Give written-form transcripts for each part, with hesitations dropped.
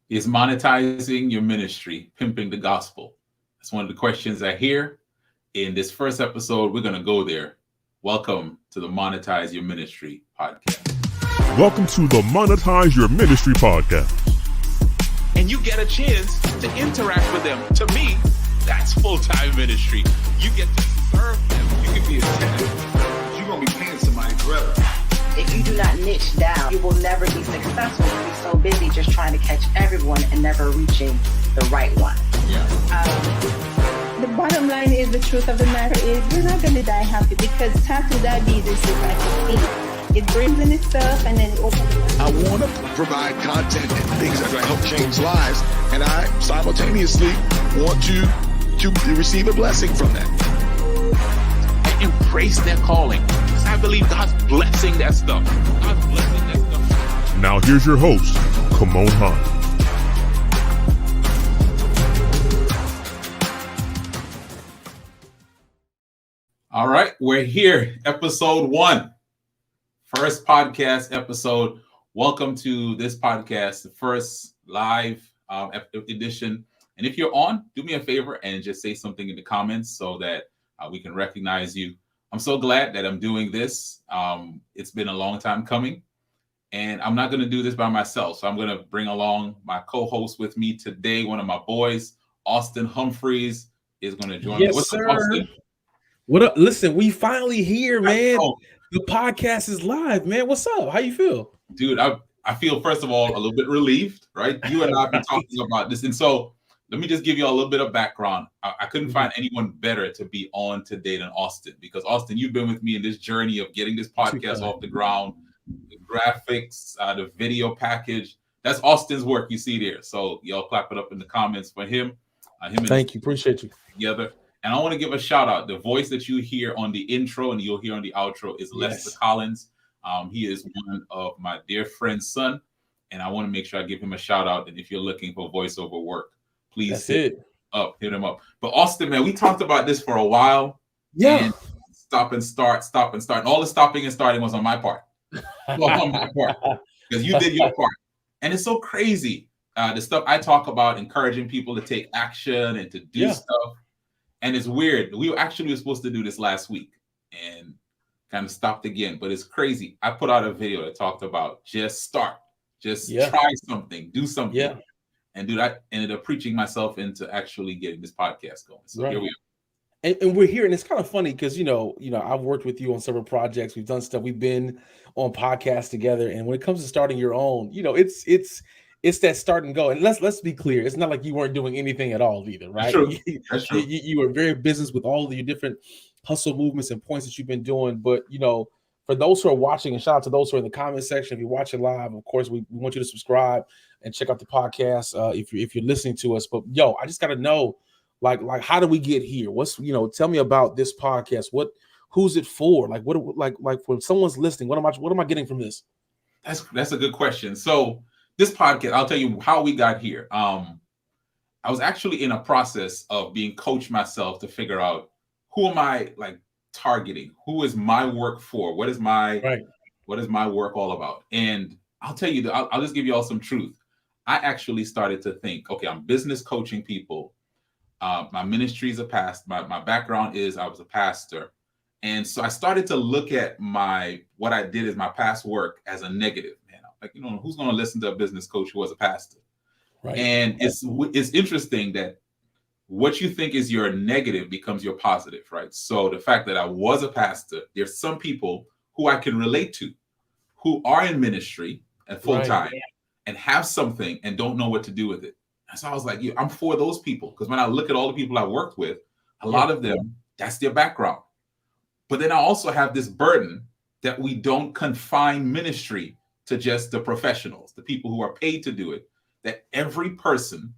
Is monetizing your ministry, pimping the gospel? That's one of the questions I hear. In this first episode, we're going to go there. Welcome to the Monetize Your Ministry podcast. Welcome to the Monetize Your Ministry podcast. And you get a chance to interact with them. To me, that's full-time ministry. You get to serve them. You can be a tenant. You're going to be paying somebody forever. If you do not niche down, you will never be successful. You'll be so busy just trying to catch everyone and never reaching the right one. The bottom line is, the truth of the matter is, you're not going to die happy, because type 2 diabetes is like a thief. It brings in itself and then it opens. I want to provide content and things that are going to help change lives, and I simultaneously want you to receive a blessing from that. And embrace their calling. Because I believe God's blessing that stuff. God's blessing that stuff. Now here's your host, Kamon Han. All right, we're here. Episode 1. First podcast episode. Welcome to this podcast, the first live edition. And if you're on, do me a favor and just say something in the comments so that we can recognize you. I'm so glad that I'm doing this. It's been a long time coming, and I'm not going to do this by myself. So I'm going to bring along my co-host with me today. One of my boys, Austin Humphreys, is going to join me. What's sir. up, Austin? What up? Listen, we finally here, man. The podcast is live, man. What's up? How you feel? Dude, I feel, first of all, a little bit relieved, right? You and I have been talking about this. And so let me just give you a little bit of background. I couldn't find anyone better to be on today than Austin, because Austin, you've been with me in this journey of getting this podcast off the ground, the graphics, the video package. That's Austin's work you see there. So y'all clap it up in the comments for him. Thank you. Appreciate you. Together. And I want to give a shout out. The voice that you hear on the intro and you'll hear on the outro is Lester Collins. He is one of my dear friend's son, and I want to make sure I give him a shout out. And if you're looking for voiceover work, please hit him up. But Austin, man, we talked about this for a while. Yeah. And stop and start. And all the stopping and starting was on my part. On my part, because you did your part. And it's so crazy. The stuff I talk about, encouraging people to take action and to do stuff. And it's weird. We actually were supposed to do this last week and kind of stopped again. But it's crazy. I put out a video that talked about just start. Just try something. Do something. Yeah. And dude, I ended up preaching myself into actually getting this podcast going. So here we are. And we're here. And it's kind of funny because, you know, I've worked with you on several projects. We've done stuff. We've been on podcasts together. And when it comes to starting your own, it's that start and go. And let's be clear. It's not like you weren't doing anything at all either, right? That's true. You were very business with all of your different hustle movements and points that you've been doing. But, for those who are watching, and shout out to those who are in the comment section, if you're watching live, of course, we want you to subscribe and check out the podcast if you're listening to us. But, I just got to know, like, how do we get here? Tell me about this podcast. Who's it for? Like when someone's listening, what am I getting from this? That's a good question. So, this podcast, I'll tell you how we got here. I was actually in a process of being coached myself to figure out, who am I targeting? Who is my work for? What is my work all about? And I'll tell you, I'll just give you all some truth. I actually started to think, okay, I'm business coaching people. My ministry is a pastor. My background is I was a pastor. And so I started to look at what I did as my past work as a negative. Who's going to listen to a business coach who was a pastor? Right. And it's interesting that what you think is your negative becomes your positive, right? So the fact that I was a pastor, there's some people who I can relate to, who are in ministry at full time and have something and don't know what to do with it. And so I was like, I'm for those people, because when I look at all the people I worked with, a lot of them, that's their background. But then I also have this burden that we don't confine ministry to just the professionals, the people who are paid to do it, that every person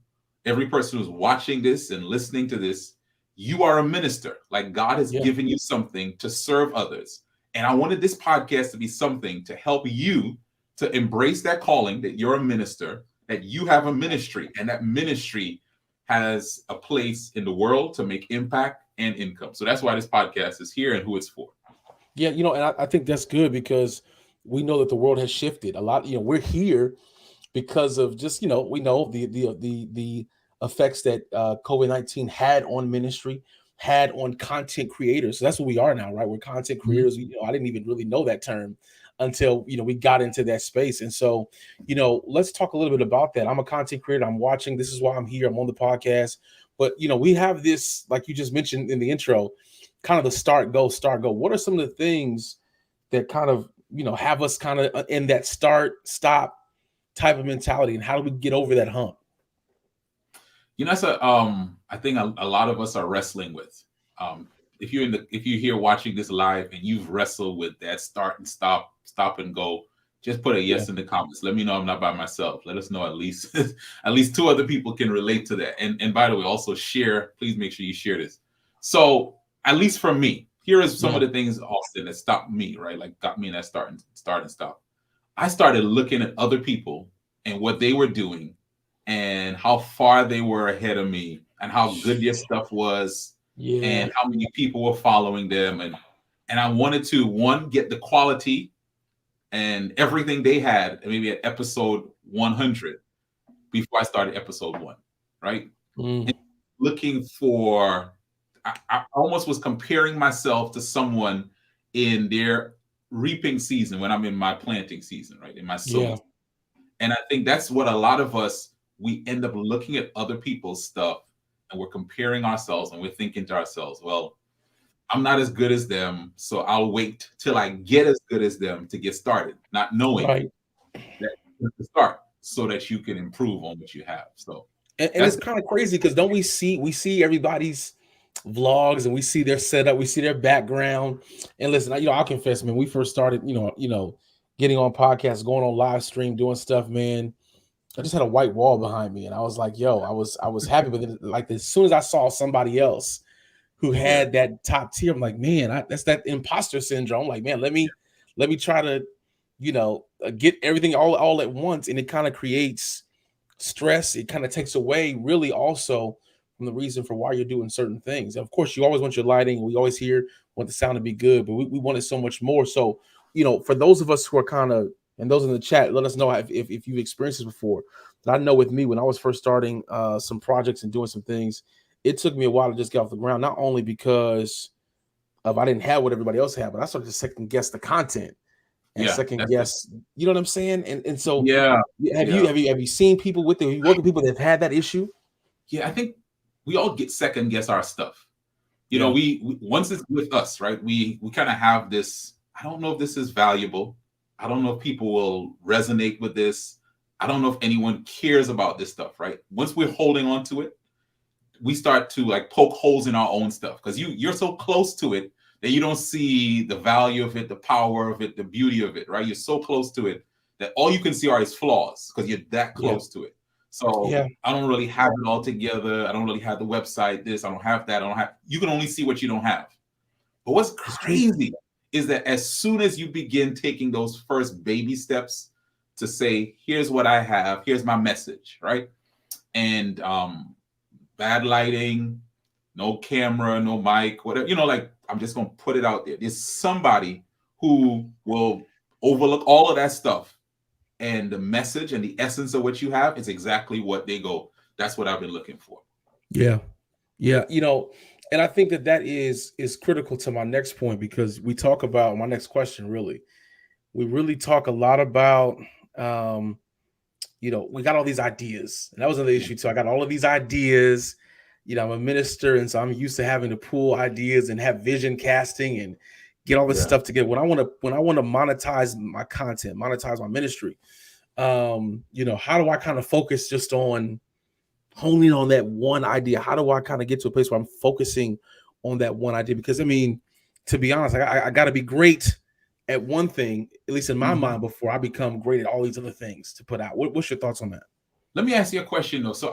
who's watching this and listening to this, you are a minister. Like, God has given you something to serve others. And I wanted this podcast to be something to help you to embrace that calling, that you're a minister, that you have a ministry, and that ministry has a place in the world to make impact and income. So that's why this podcast is here and who it's for. Yeah, and I think that's good, because we know that the world has shifted a lot. We're here because of just, we know the effects that COVID-19 had on ministry, had on content creators. So that's what we are now, right? We're content creators. I didn't even really know that term until we got into that space. And so, let's talk a little bit about that. I'm a content creator. I'm watching. This is why I'm here. I'm on the podcast. But we have this, like you just mentioned in the intro, kind of the start, go. What are some of the things that kind of have us kind of in that start, stop type of mentality, and how do we get over that hump? That's I think a lot of us are wrestling with. If you're here watching this live and you've wrestled with that start and stop and go, just put a yes in the comments. Let me know I'm not by myself. Let us know at least at least 2 other people can relate to that. And by the way, also share. Please make sure you share this. So at least for me, here is some of the things, Austin, that stopped me, right? Like got me in that start and stop. I started looking at other people and what they were doing and how far they were ahead of me and how good their stuff was and how many people were following them. And I wanted to, get the quality and everything they had, maybe at episode 100 before I started episode 1, right? And looking for, I almost was comparing myself to someone in their reaping season when I'm in my planting season, right? In my sowing. And I think that's what a lot of us, we end up looking at other people's stuff and we're comparing ourselves and we're thinking to ourselves, well, I'm not as good as them, so I'll wait till I get as good as them to get started, not knowing that you have to start so that you can improve on what you have. So, and it's kind of crazy because don't we see everybody's vlogs and we see their setup, we see their background. And listen, I'll confess, man, we first started, getting on podcasts, going on live stream, doing stuff, man. I just had a white wall behind me, and I was like, "Yo," I was happy with it. Like as soon as I saw somebody else who had that top tier, I'm like, man, that's that imposter syndrome. I'm like, man, let me try to, get everything all at once, and it kind of creates stress. It kind of takes away, really, also from the reason for why you're doing certain things. And of course, you always want your lighting. We always want the sound to be good, but we want it so much more. So, for those of us who are kind of, and those in the chat, let us know if you've experienced this before. But I know with me, when I was first starting some projects and doing some things, it took me a while to just get off the ground, not only because of I didn't have what everybody else had, but I started to second guess the content and second guess, you know what I'm saying? And so have you seen people with you work with people that have had that issue? Yeah, I think we all get second guess our stuff. We once it's with us, right? We kind of have this, I don't know if this is valuable. I don't know if people will resonate with this. I don't know if anyone cares about this stuff, right? Once we're holding on to it, we start to like poke holes in our own stuff because you're so close to it that you don't see the value of it, the power of it, the beauty of it, right? You're so close to it that all you can see are its flaws because you're that close to it. So I don't really have it all together. I don't really have the website, this, I don't have that. You can only see what you don't have. But what's crazy is that as soon as you begin taking those first baby steps to say, here's what I have, here's my message, right? And bad lighting, no camera, no mic, whatever, like I'm just going to put it out there. There's somebody who will overlook all of that stuff. And the message and the essence of what you have is exactly what they go, that's what I've been looking for. Yeah. Yeah. And I think that is critical to my next point, because we talk about my next question, really. We really talk a lot about, we got all these ideas. And that was another issue too. I got all of these ideas. I'm a minister, and so I'm used to having to pull ideas and have vision casting and get all this stuff together. When I want to monetize my content, monetize my ministry, how do I kind of focus just on honing on that one idea? How do I kind of get to a place where I'm focusing on that one idea? Because to be honest, I got to be great at one thing, at least in my mind, before I become great at all these other things to put out. What's your thoughts on that? Let me ask you a question though. So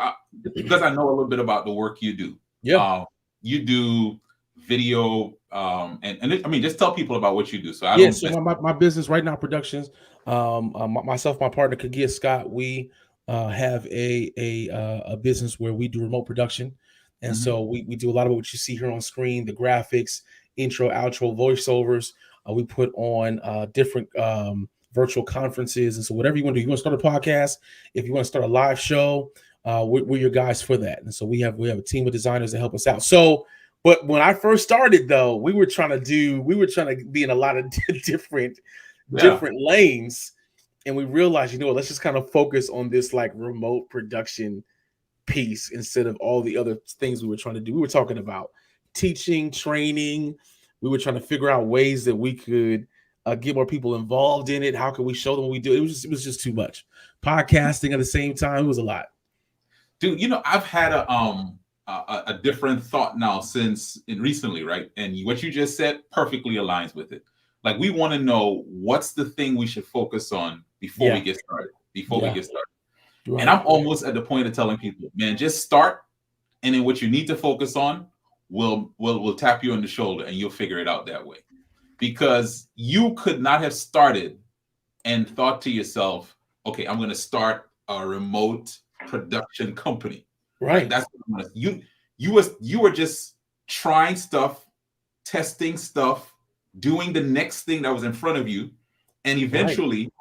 because I know a little bit about the work you do. You do video, just tell people about what you do. So my business right now, productions, myself, my partner Kagia Scott, we have a business where we do remote production, and so we do a lot of what you see here on screen, the graphics, intro, outro, voiceovers. We put on different virtual conferences. And so whatever you want to do, you want to start a podcast, if you want to start a live show, we're your guys for that. And so we have a team of designers that help us out. So, but when I first started though, we were trying to be in a lot of different lanes. And we realized, you know what, let's just kind of focus on this like remote production piece instead of all the other things we were trying to do. We were talking about teaching, training. We were trying to figure out ways that we could get more people involved in it. How can we show them what we do? It was just too much. Podcasting at the same time, it was a lot. Dude, you know, I've had a different thought now recently, right? And what you just said perfectly aligns with it. Like, we want to know what's the thing we should focus on before we get started. Right. And I'm almost at the point of telling people, man, just start, and then what you need to focus on, we'll tap you on the shoulder, and you'll figure it out that way. Because you could not have started and thought to yourself, okay, I'm going to start a remote production company. Right. That's what you were just trying stuff, testing stuff, doing the next thing that was in front of you, and eventually,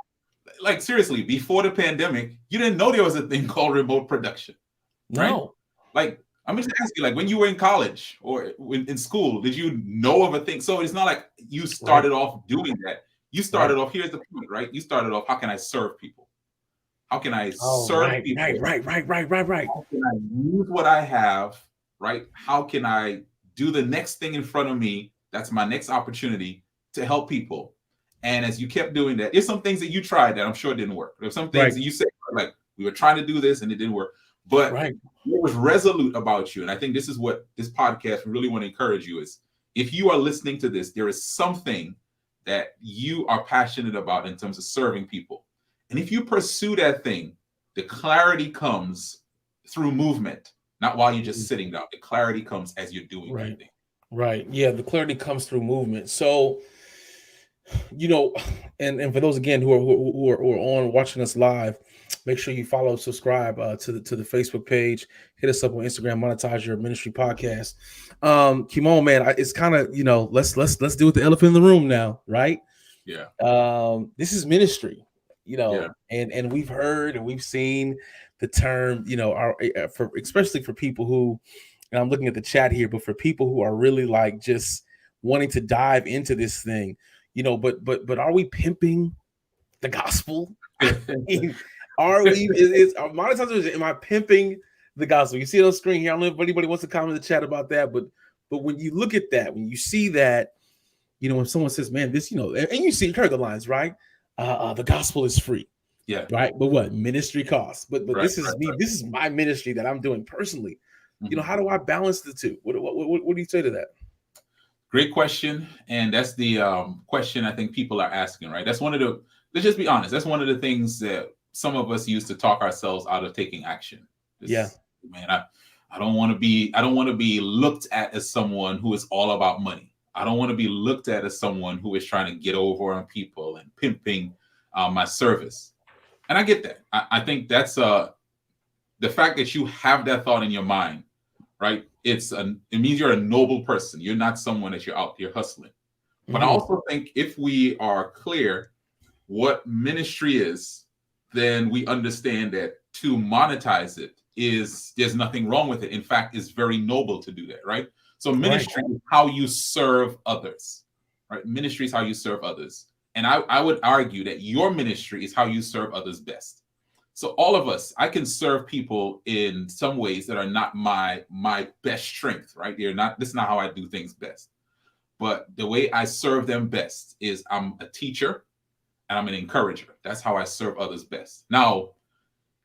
like, seriously, before the pandemic, you didn't know there was a thing called remote production. Right? No. Like, I'm just asking, like, when you were in college or in school, did you know of a thing? So it's not like you started off doing that. You started off, here's the point, right? You started off, how can I serve people? How can I serve people? Right. How can I use what I have, right? How can I do the next thing in front of me? That's my next opportunity to help people. And as you kept doing that, there's some things that you tried that I'm sure didn't work. There's some things that you said, like, we were trying to do this and it didn't work. But what was resolute about you, and I think this is what this podcast really want to encourage you is, if you are listening to this, there is something that you are passionate about in terms of serving people. And if you pursue that thing, the clarity comes through movement, not while you're just sitting down. The clarity comes as you're doing that thing. Right. Yeah, the clarity comes through movement. So, you know, and for those again who are on watching us live, make sure you follow, subscribe to the Facebook page. Hit us up on Instagram, Monetize Your Ministry podcast. Kimon, man, it's kind of, you know, let's deal with the elephant in the room now, right? Yeah. This is ministry, you know, and we've heard and we've seen the term, you know, especially for people who, and I'm looking at the chat here, but for people who are really like just wanting to dive into this thing, you know, but are we pimping the gospel? Are we? Is monetizing? Am I pimping the gospel? You see it on screen here. I don't know if anybody wants to comment in the chat about that, but when you look at that, when you see that, you know, when someone says, "Man, this," you know, and you heard the lines, right? The gospel is free, right? But what ministry costs? But this is me. This is my ministry that I'm doing personally. Mm-hmm. You know, how do I balance the two? What do you say to that? Great question, and that's the question I think people are asking, right? That's one of the. Let's just be honest. That's one of the things that some of us use to talk ourselves out of taking action. Man, I don't want to be looked at as someone who is all about money. I don't want to be looked at as someone who is trying to get over on people and pimping my service. And I get that. I think that's the fact that you have that thought in your mind, right? It means you're a noble person. You're not someone that you're out there hustling. But I also think if we are clear what ministry is, then we understand that to monetize it there's nothing wrong with it. In fact, it's very noble to do that, right? So ministry is how you serve others, right? Ministry is how you serve others. And I would argue that your ministry is how you serve others best. So all of us, I can serve people in some ways that are not my best strength, right? This is not how I do things best. But the way I serve them best is I'm a teacher, and I'm an encourager. That's how I serve others best. Now,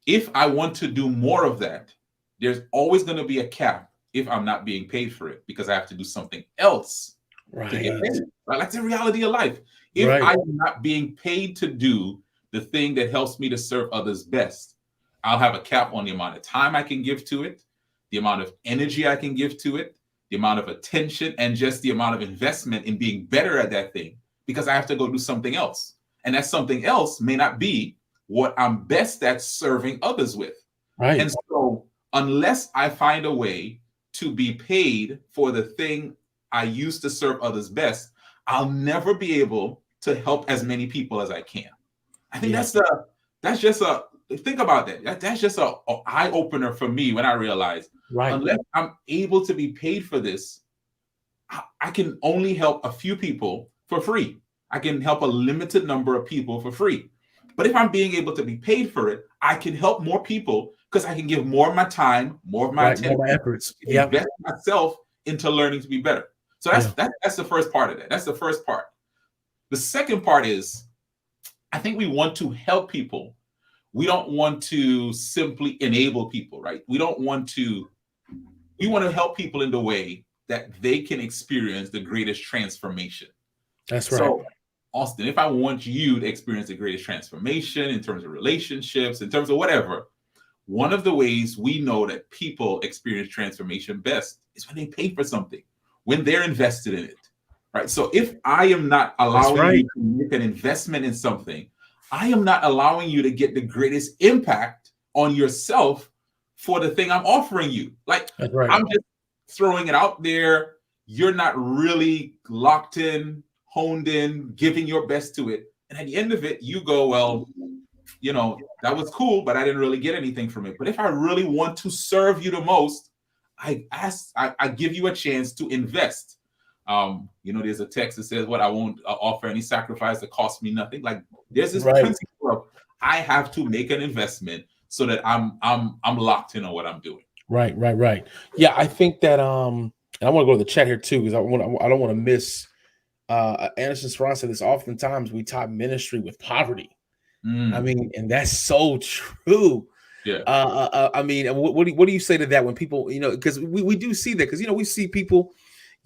if I want to do more of that, there's always going to be a cap if I'm not being paid for it, because I have to do something else to get paid. Right? That's the reality of life. If I'm not being paid to do the thing that helps me to serve others best, I'll have a cap on the amount of time I can give to it, the amount of energy I can give to it, the amount of attention, and just the amount of investment in being better at that thing, because I have to go do something else. And that something else may not be what I'm best at serving others with. Right. And so unless I find a way to be paid for the thing I use to serve others best, I'll never be able to help as many people as I can. I think that's just a think about that. That's just a eye opener for me when I realize unless I'm able to be paid for this, I can only help a few people for free. I can help a limited number of people for free. But if I'm being able to be paid for it, I can help more people because I can give more of my time, more of my attention, more efforts, invest myself into learning to be better. So that's the first part of that. That's the first part. The second part is, I think we want to help people. We don't want to simply enable people, right? We want to help people in the way that they can experience the greatest transformation. That's right. So, Austin, if I want you to experience the greatest transformation in terms of relationships, in terms of whatever, one of the ways we know that people experience transformation best is when they pay for something, when they're invested in it, right? So if I am not allowing you to make an investment in something, I am not allowing you to get the greatest impact on yourself for the thing I'm offering you. Like, I'm just throwing it out there. You're not really locked in, honed in, giving your best to it. And at the end of it, you go, well, that was cool, but I didn't really get anything from it. But if I really want to serve you the most, I give you a chance to invest. There's a text that says, I won't offer any sacrifice that costs me nothing. Like, there's this principle of I have to make an investment so that I'm locked in on what I'm doing. Right. Yeah, I think that and I want to go to the chat here too, because I don't want to miss Anderson Sperron said this. Oftentimes we tie ministry with poverty. I mean, and that's so true. Yeah. I mean, what do you say to that when people, because we do see that, because we see people,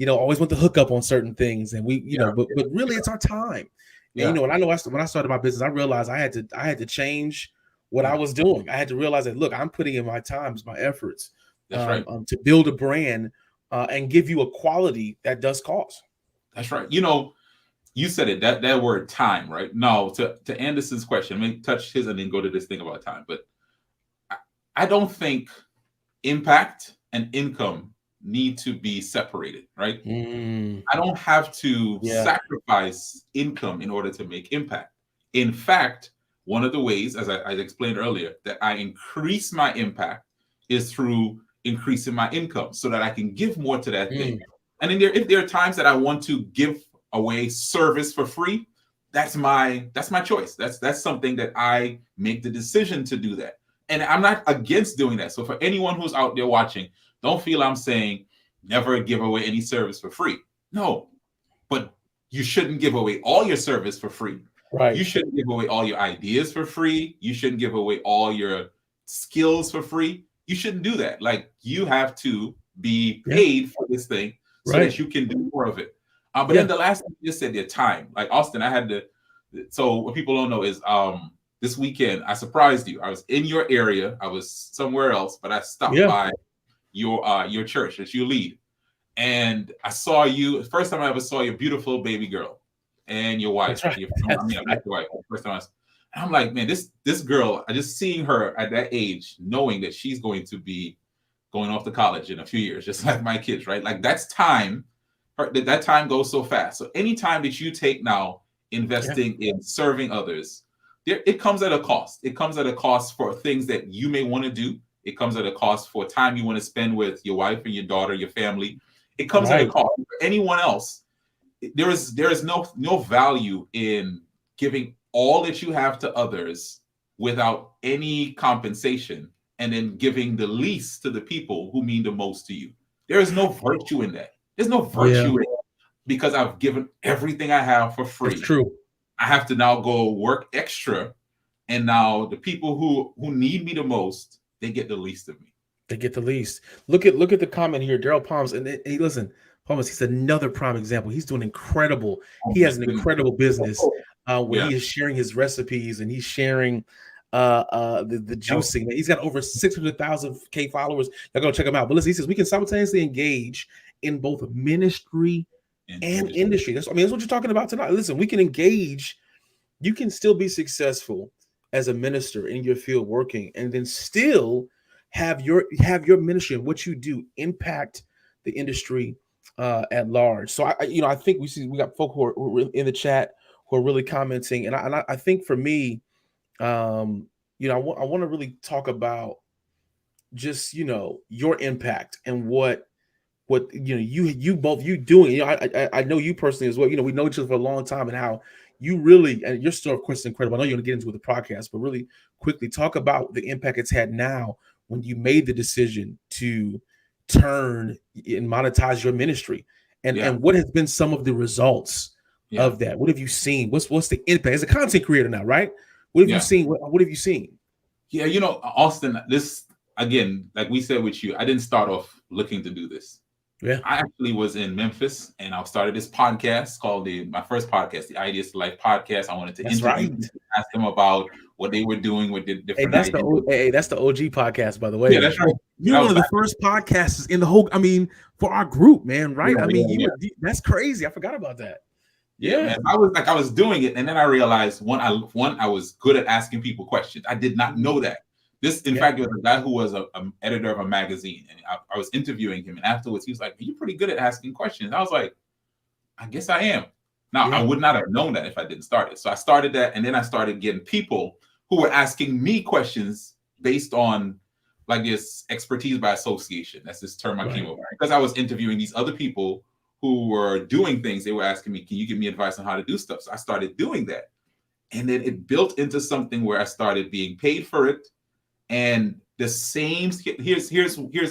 always want to hook up on certain things, and we, but really it's our time. Yeah. And, and I know when I started my business, I realized I had to change what I was doing. I had to realize that, look, I'm putting in my time, my efforts, to build a brand and give you a quality that does cost. That's right. You said it, that word time, right? Now, to Anderson's question, let me touch his and then go to this thing about time. But I don't think impact and income need to be separated, right? I don't have to sacrifice income in order to make impact. In fact, one of the ways, as I explained earlier, that I increase my impact is through increasing my income so that I can give more to that thing. And then if there are times that I want to give away service for free, that's my choice. That's something that I make the decision to do that. And I'm not against doing that. So for anyone who's out there watching, don't feel I'm saying never give away any service for free. No, but you shouldn't give away all your service for free. Right. You shouldn't give away all your ideas for free. You shouldn't give away all your skills for free. You shouldn't do that. Like, you have to be paid for this thing so that you can do more of it. But then the last thing you just said, your time. Like, Austin, so what people don't know is this weekend I surprised you. I was in your area. I was somewhere else, but I stopped by your church that you lead. And I saw you, first time I ever saw your beautiful baby girl and your wife. That's right. Your wife. First time I'm like, man, this girl, I just seeing her at that age, knowing that she's going to be going off to college in a few years, just like my kids, right? Like, that's time. That time goes so fast. So any time that you take now investing in serving others, it comes at a cost. It comes at a cost for things that you may want to do. It comes at a cost for time you want to spend with your wife and your daughter, your family. It comes at a cost for anyone else. There is no value in giving all that you have to others without any compensation, and then giving the least to the people who mean the most to you. There is no virtue in that. There's no virtue in it because I've given everything I have for free. It's true. I have to now go work extra, and now the people who need me the most, they get the least of me. They get the least. Look at the comment here, Daryl Palms, and hey, listen, Palms, he's another prime example. He's doing incredible. He has an incredible business where he is sharing his recipes, and he's sharing the juicing. He's got over 600,000 followers. Y'all go check him out. But listen, he says we can simultaneously engage in both ministry and industry. That's what you're talking about tonight. Listen, we can engage. You can still be successful as a minister in your field working, and then still have your ministry and what you do impact the industry at large. So I think we got folk who are in the chat who are really commenting, and I think for me, I want to really talk about just, your impact and what you both doing. I know you personally as well. We know each other for a long time, and how you really, and your story, of course, is incredible. I know you're going to get into it with the podcast, but really quickly talk about the impact it's had now when you made the decision to turn and monetize your ministry, and what has been some of the results of that. What have you seen? What's the impact as a content creator now, right? What have you seen? What have you seen? Yeah, Austin, this, again, like we said with you, I didn't start off looking to do this. Yeah, I actually was in Memphis, and I started this podcast called my first podcast, the Ideas to Life podcast. I wanted to interview people, ask them about what they were doing with the different that's ideas. That's the OG podcast, by the way. Yeah, that's right. You're one of the first podcasts in the whole, for our group, man, right? That's crazy. I forgot about that. Yeah, man. I was doing it, and then I realized I was good at asking people questions. I did not know that. This, in fact, was a guy who was an editor of a magazine, and I was interviewing him, and afterwards he was like, "You're pretty good at asking questions." I was like, "I guess I am." Now, I would not have known that if I didn't start it. So I started that, and then I started getting people who were asking me questions based on like this expertise by association. That's this term I came up with, because I was interviewing these other people who were doing things. They were asking me, "Can you give me advice on how to do stuff?" So I started doing that, and then it built into something where I started being paid for it. And the same, here's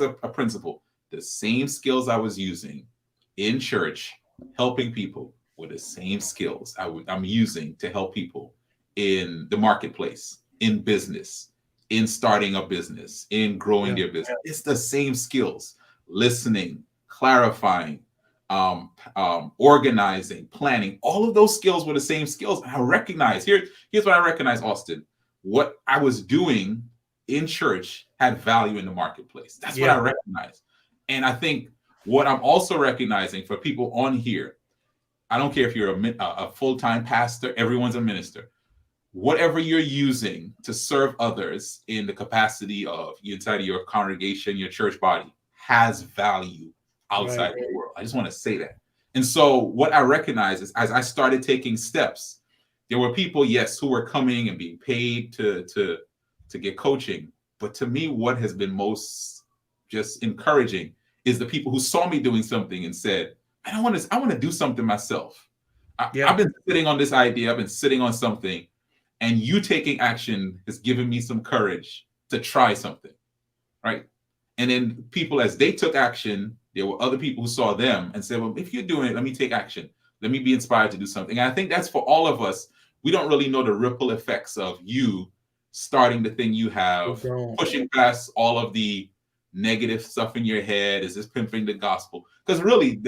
a principle. The same skills I was using in church, helping people, were the same skills I'm using to help people in the marketplace, in business, in starting a business, in growing their business. It's the same skills: listening, clarifying, organizing, planning. All of those skills were the same skills. And I recognize, here's what I recognize, Austin. What I was doing in church had value in the marketplace. That's what I recognize. And I think what I'm also recognizing for people on here, I don't care if you're a full-time pastor, everyone's a minister. Whatever you're using to serve others in the capacity of inside of your congregation, your church body, has value outside the world. I just want to say that. And so what I recognize is, as I started taking steps, there were people, yes, who were coming and being paid to get coaching. But to me, what has been most just encouraging is the people who saw me doing something and said, I want to do something myself. I've been sitting on this idea. I've been sitting on something, and you taking action has given me some courage to try something, right? And then people, as they took action, there were other people who saw them and said, well, if you're doing it, let me take action. Let me be inspired to do something. And I think that's for all of us. We don't really know the ripple effects of you starting the thing you have, pushing past all of the negative stuff in your head. Is this pimping the gospel? Because really,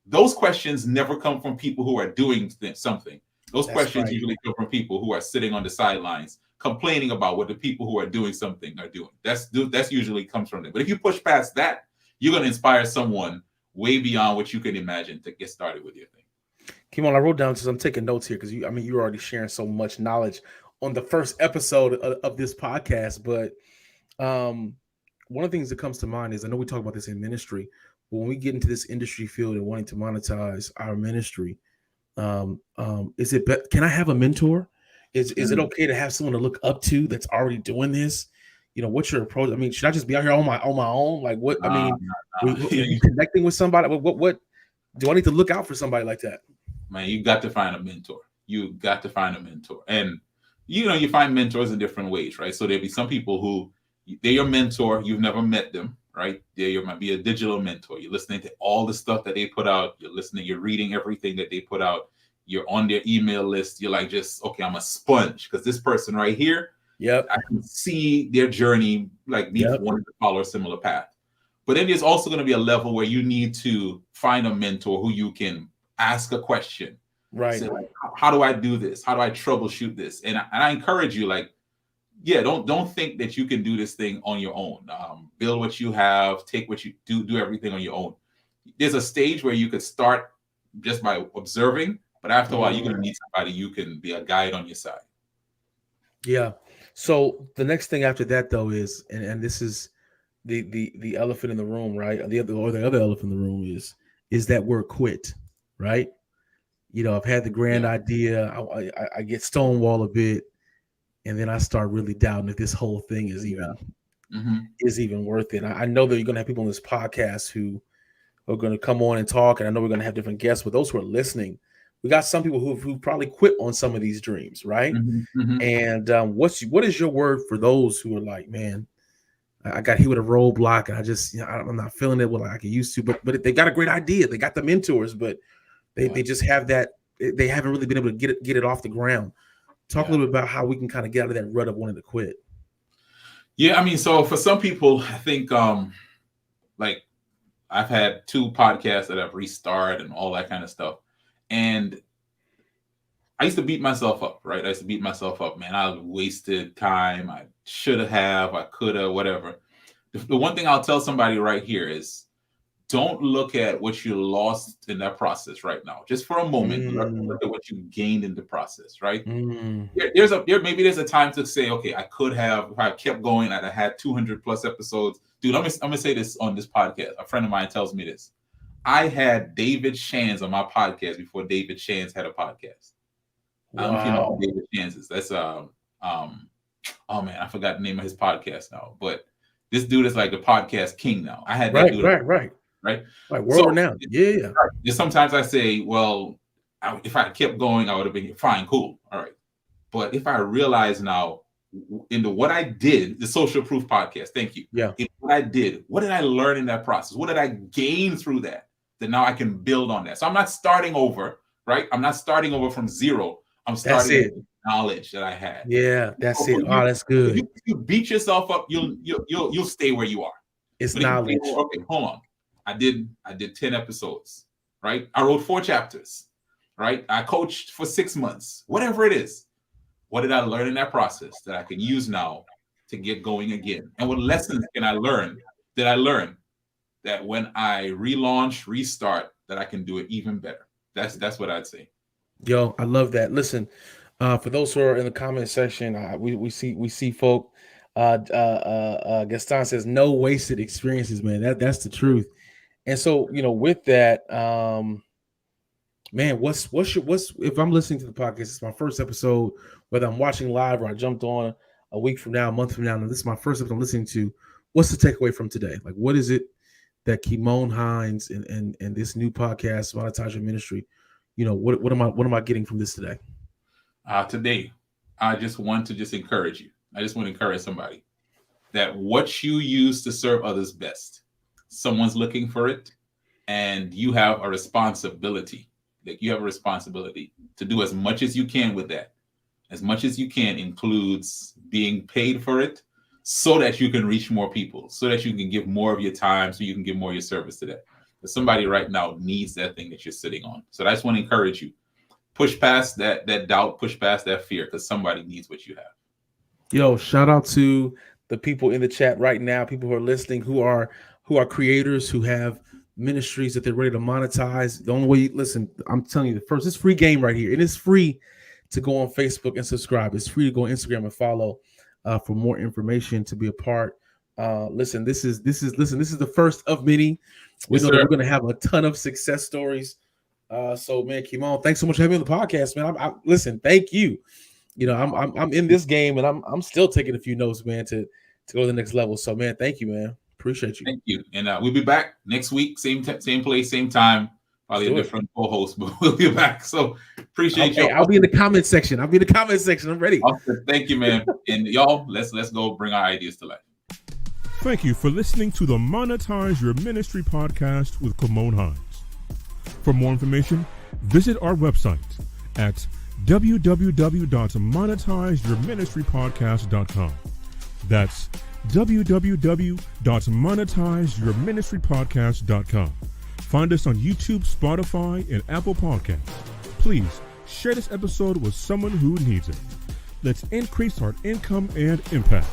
those questions never come from people who are doing something. Those questions usually come from people who are sitting on the sidelines, complaining about what the people who are doing something are doing. That's usually comes from them. But if you push past that, you're going to inspire someone way beyond what you can imagine to get started with your thing. Kimon, I wrote down, because I'm taking notes here, because you're already sharing so much knowledge on the first episode of this podcast. But one of the things that comes to mind is, I know we talk about this in ministry, but when we get into this industry field and wanting to monetize our ministry, can I have a mentor? Is it okay to have someone to look up to that's already doing this? What's your approach? I mean, should I just be out here on my own? Like, what? Are you connecting with somebody? What do I need to look out for somebody like that? Man, you got to find a mentor. And you find mentors in different ways, right? So there'll be some people who they're your mentor. You've never met them, right? You might be a digital mentor. You're listening to all the stuff that they put out. You're reading everything that they put out. You're on their email list. You're like, okay, I'm a sponge, because this person right here, I can see their journey, like me wanting to follow a similar path. But then there's also going to be a level where you need to find a mentor who you can ask a question. Right. Say, like, how do I do this? How do I troubleshoot this? And I encourage you, like, don't think that you can do this thing on your own. Build what you have, take what you do everything on your own. There's a stage where you could start just by observing, but after a while, you're going to need somebody you can be a guide on your side. Yeah. So the next thing after that, though, is, and this is the elephant in the room, right? The other elephant in the room is that word quit, right? I've had the grand idea. I get stonewall a bit. and then I start really doubting if this whole thing is even worth it. I know that you're going to have people on this podcast who are going to come on and talk, and I know we're going to have different guests. But those who are listening, we got some people who probably quit on some of these dreams, right? And what is your word for those who are like, man, I got hit with a roadblock, and I just, I'm not feeling it like I used to. But they got a great idea, they got the mentors, but they just have that. They haven't really been able to get it off the ground. Talk a little bit about how we can kind of get out of that rut of wanting to quit. Yeah, I mean, so for some people, I think like I've had 2 podcasts that I've restarted and all that kind of stuff. And I used to beat myself up, right? I used to beat myself up, man. I wasted time. I should have, I could have, whatever. The one thing I'll tell somebody right here is don't look at what you lost in that process right now. Just for a moment, look at what you gained in the process, right? Maybe there's a time to say, okay, I could have, if I kept going, I'd have had 200 plus episodes. Dude, I'm gonna say this on this podcast. A friend of mine tells me this. I had David Shands on my podcast before David Shands had a podcast. I don't know if you know who David Shands is. That's oh man, I forgot the name of his podcast now. But this dude is like the podcast king now. I had that dude. Right. Like world renowned. Yeah. Sometimes I say, well, if I kept going, I would have been fine, cool. All right. But if I realize now into what I did, the Social Proof podcast, thank you. Yeah. What I did, what did I learn in that process? What did I gain through that? That now I can build on that. So I'm not starting over, right? I'm not starting over from zero. I'm starting with knowledge that I had. Yeah, that's it. Oh, that's good. If you beat yourself up, you'll stay where you are. It's knowledge. Okay, hold on. I did 10 episodes, right? I wrote 4 chapters, right? I coached for 6 months, whatever it is. What did I learn in that process that I can use now to get going again? And what lessons can I learn that when I relaunch, restart, that I can do it even better? That's what I'd say. Yo, I love that. Listen, for those who are in the comment section, we see folk. Gaston says no wasted experiences, man. That's the truth. And so, with that, man, what's if I'm listening to the podcast, it's my first episode, whether I'm watching live or I jumped on a week from now, a month from now, and this is my first episode I'm listening to. What's the takeaway from today? Like, what is it that Kimon Hines and this new podcast, Monetize Your Ministry, what am I getting from this today? Today, I just want to encourage you. I just want to encourage somebody that what you use to serve others best, someone's looking for it, and you have a responsibility. Like, you have a responsibility to do as much as you can with that. As much as you can includes being paid for it so that you can reach more people, so that you can give more of your time, so you can give more of your service to that. But somebody right now needs that thing that you're sitting on. So I just want to encourage you. Push past that doubt, push past that fear, because somebody needs what you have. Yo, shout out to the people in the chat right now, people who are listening, who are creators, who have ministries that they're ready to monetize. The only way, listen, I'm telling you, it's free game right here. It is free to go on Facebook and subscribe. It's free to go on Instagram and follow for more information, to be a part. Listen, this is the first of many. We know that we're going to have a ton of success stories. So, man, Kimon, thanks so much for having me on the podcast, man. Listen, thank you. I'm in this game, and I'm still taking a few notes, man, to go to the next level. So, man, thank you, man. Appreciate you. Thank you. And we'll be back next week, same place, same time. Probably a different co-host, but we'll be back. So appreciate you. I'll be in the comment section. I'm ready. Awesome. Thank you, man. And y'all, let's go bring our ideas to life. Thank you for listening to the Monetize Your Ministry podcast with Kimon Hines. For more information, visit our website at www.monetizeyourministrypodcast.com. That's www.monetizeyourministrypodcast.com. Find us on YouTube, Spotify, and Apple Podcasts. Please share this episode with someone who needs it. Let's increase our income and impact.